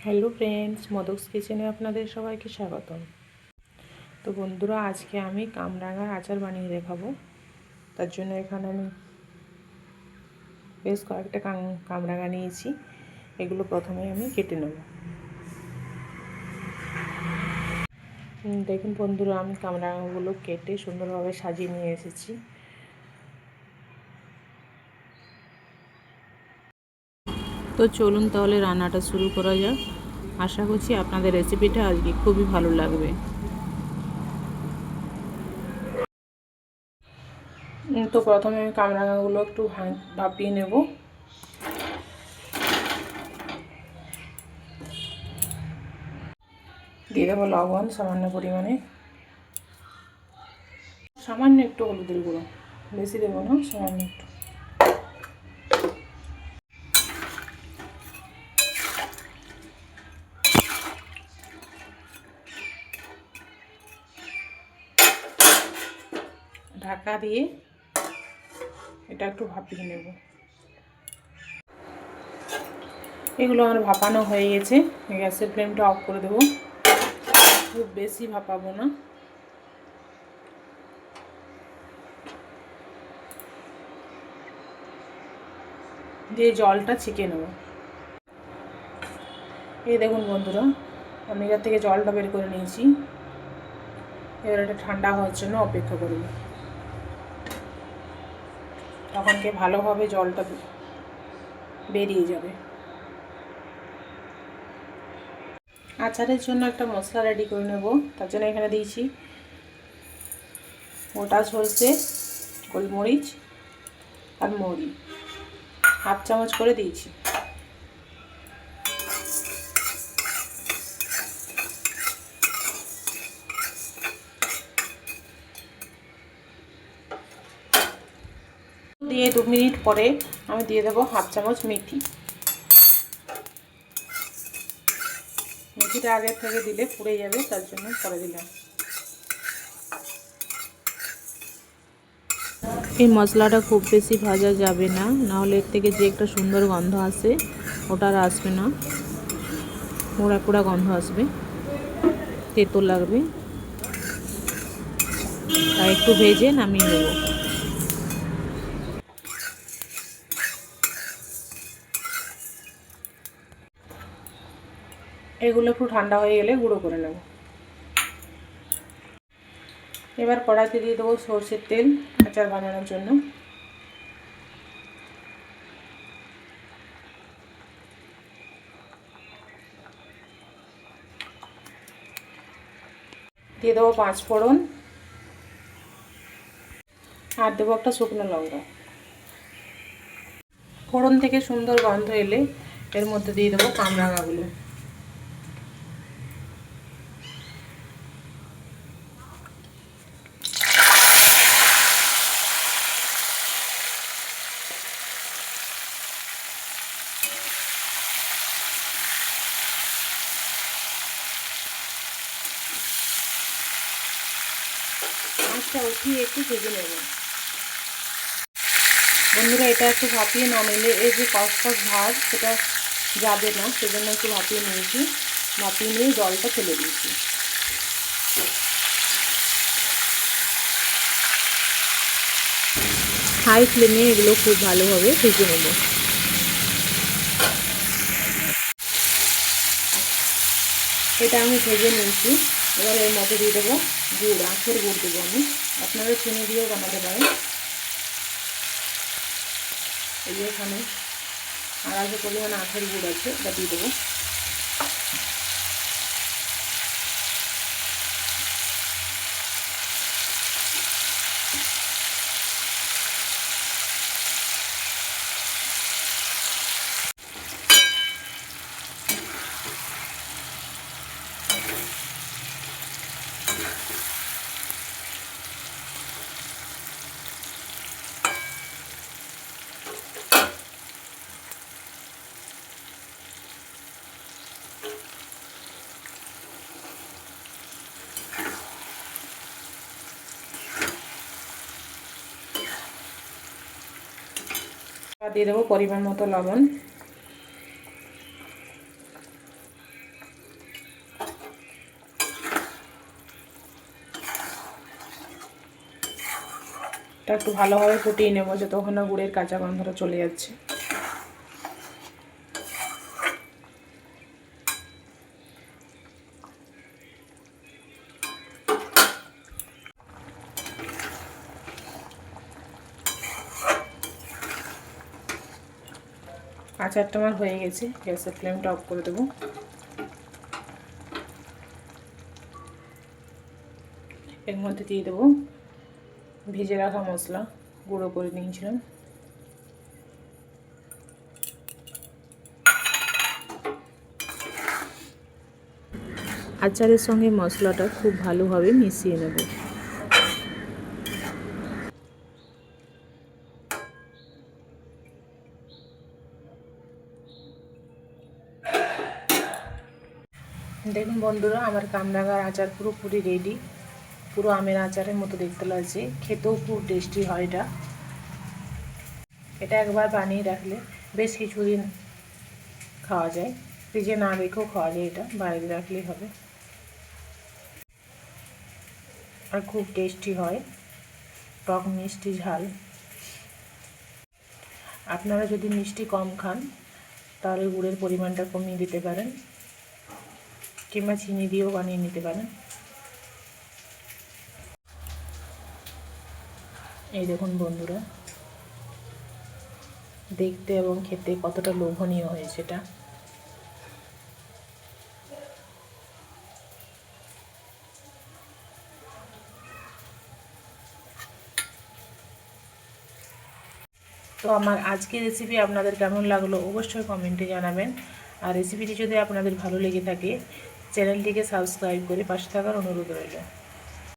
Hello friends, মদকস কিচেনে আপনাদের সবাইকে স্বাগতম। তো বন্ধুরা, আজকে আমি কামরাঙার আচার বানিয়ে দেখাবো। তার জন্য এখানে আমি বেশ কয়েকটা কামরাঙা নিয়েছি। এগুলো প্রথমে আমি কেটে নেব। দেখুন বন্ধুরা, আমি কামরাঙাগুলো কেটে সুন্দরভাবে সাজিয়ে নিয়ে এসেছি। তো চলুন তাহলে রান্নাটা শুরু করা যাক। আশা করছি আপনাদের রেসিপিটা আজকে খুবই ভালো লাগবে। তো প্রথমে আমি কামরাঙাগুলো একটু ভাপিয়ে নেব। দিয়ে দেবো লবণ সামান্য পরিমাণে, সামান্য একটু হলুদের গুঁড়ো, বেশি দেবো না, সামান্য একটু। ঢাকা দিয়ে এটা একটু ভাপিয়ে নেব। এগুলো আমার ভাপানো হয়ে গেছে। গ্যাসের ফ্লেমটা অফ করে দেবো। খুব বেশি ভাপাবো না। দিয়ে জলটা ছেঁকে নেব। এই দেখুন বন্ধুরা, আমি এর থেকে জলটা বের করে নিয়েছি। এবার এটা ঠান্ডা হওয়ার জন্য অপেক্ষা করব। তখনকে ভালোভাবে জলটা বেরিয়ে যাবে। আচারের জন্য একটা মশলা রেডি করে নেব। তার জন্য এখানে দিয়েছি গোটা সরষে, গোলমরিচ আর মৌরি, হাফ চামচ করে দিয়েছি। দিয়ে 2 মিনিট পরে আমি দিয়ে দেবো হাফ চামচ মেথি। মেথিটা আগের থেকে দিলে পুড়ে যাবে, তার জন্য পরে দিলাম। এই মশলাটা খুব বেশি ভাজা যাবে না, নাহলে এর থেকে যে একটা সুন্দর গন্ধ আসে ওটা আর আসবে না, পোড়া পোড়া গন্ধ আসবে, তেতো লাগবে। তাই একটু ভেজে নামিয়ে নেব। এগুলো একটু ঠান্ডা হয়ে গেলে গুঁড়ো করে নেব। এবার কড়াইতে দিয়ে দেবো সরষের তেল আচার বানানোর জন্য। দিয়ে দেবো 5 ফোড়ন আর দেবো একটা শুকনো লঙ্কা। ফোড়ন থেকে সুন্দর গন্ধ এলে এর মধ্যে দিয়ে দেবো কামরাঙাগুলো। আচ্ছা, উঠিয়ে একটু ভেজে নেব। বন্ধুরা, এটা একটু ভাপিয়ে না নিলে এই যে কসকস ভাত সেটা যাবে না, সেজন্য একটু ভাপিয়ে নিয়েছি। ভাপিয়ে নিয়ে জলটা ফেলে দিয়েছি। হাই ফ্লেমে এগুলো খুব ভালোভাবে ভেজে নেব। এটা আমি ভেজে নিয়েছি। এবার এর মধ্যে দিয়ে দেবো গুড়, আখের গুড় দেবো আমি। আপনারা চিনি দিয়েও বানাতে পারেন। এই যে এখানে আড়াইশো পরিমাণ আখের গুড় আছে, এটা দিয়ে দেবো। দিয়ে দেবো পরিমাণ মতো লবণ। এটা একটু ভালোভাবে ফুটিয়ে নেবো যতক্ষণ না গুড়ের কাঁচা গন্ধটা চলে যাচ্ছে। আচারটা আমার হয়ে গেছে, গ্যাসের ফ্লেমটা অফ করে দেবো। এর মধ্যে দিয়ে দেবো ভেজে রাখা মশলা, গুঁড়ো করে নিয়েছিলাম। আচারের সঙ্গে মশলাটা খুব ভালোভাবে মিশিয়ে নেব। দেখুন বন্ধুরা, আমার কামরাঙার আচার পুরোপুরি রেডি। পুরো আমের আচারের মতো দেখতে লাগছে, খেতেও খুব টেস্টি হয় এটা। এটা একবার বানিয়ে রাখলে বেশ কিছুদিন খাওয়া যায়, ফ্রিজে না রেখেও খাওয়া যায়, এটা বাইরে রাখলেই হবে। আর খুব টেস্টি হয়, টক মিষ্টি ঝাল। আপনারা যদি মিষ্টি কম খান তাহলে গুড়ের পরিমাণটা কমিয়ে দিতে পারেন, কিংবা চিনি দিয়েও বানিয়ে নিতে পারেন। এই দেখুন বন্ধুরা, দেখতে এবং খেতে কতটা লোভনীয় হয়েছে এটা। তো আমার আজকের রেসিপি আপনাদের কেমন লাগলো অবশ্যই কমেন্টে জানাবেন। আর রেসিপিটি যদি আপনাদের ভালো লেগে থাকে চ্যানেলটিকে সাবস্ক্রাইব করে পাশে থাকার অনুরোধ রইল।